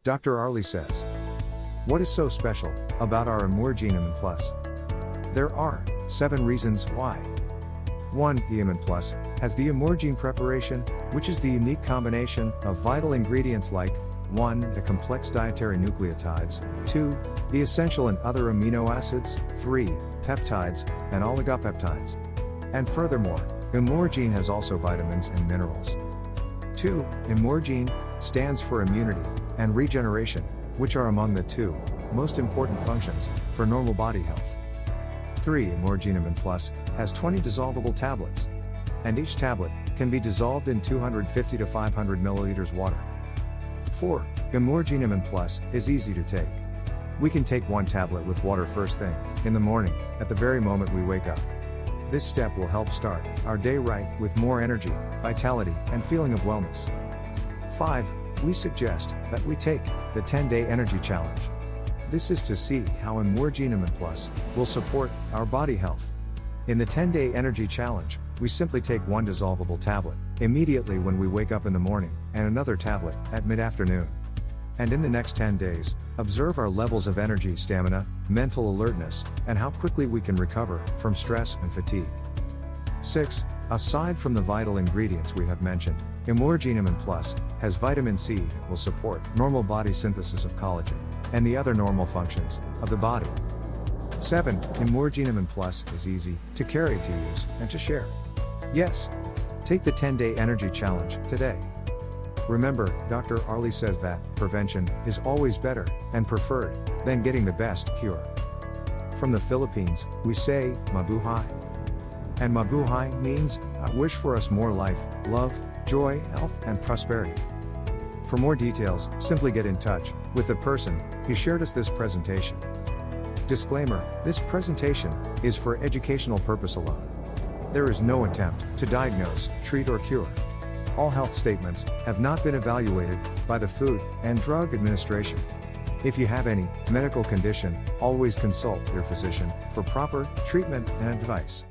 Dr. Arlie says. What is so special about our ImuRegen ImunPlus? There are 7 reasons why. 1. The ImunPlus has the ImuRegen preparation, which is the unique combination of vital ingredients like 1. The complex dietary nucleotides, 2. The essential and other amino acids, 3. Peptides, and oligopeptides. And furthermore, ImuRegen has also vitamins and minerals. 2. ImuRegen stands for immunity and regeneration, which are among the 2 most important functions for normal body health. 3. ImuRegen ImunPlus has 20 dissolvable tablets, and each tablet can be dissolved in 250 to 500 milliliters water. 4. ImuRegen ImunPlus is easy to take. We can take 1 tablet with water first thing, in the morning, at the very moment we wake up. This step will help start our day right with more energy, vitality, and feeling of wellness. 5. We suggest that we take the 10-day energy challenge. This is to see how ImuRegen ImunPlus will support our body health. In the 10-day energy challenge, we simply take 1 dissolvable tablet immediately when we wake up in the morning, and another tablet at mid-afternoon. And in the next 10 days, observe our levels of energy, stamina, mental alertness, and how quickly we can recover from stress and fatigue. 6. Aside from the vital ingredients we have mentioned, ImuRegen ImunPlus has vitamin C that will support normal body synthesis of collagen and the other normal functions of the body. 7. ImuRegen ImunPlus is easy to carry, to use, and to share. Yes, take the 10-day energy challenge today. Remember, Dr. Arlie says that prevention is always better and preferred than getting the best cure. From the Philippines, we say, MABUHAY. And MABUHAY means, I wish for us more life, love, joy, health, and prosperity. For more details, simply get in touch with the person who shared us this presentation. Disclaimer, this presentation is for educational purpose alone. There is no attempt to diagnose, treat, or cure. All health statements have not been evaluated by the Food and Drug Administration. If you have any medical condition, always consult your physician for proper treatment and advice.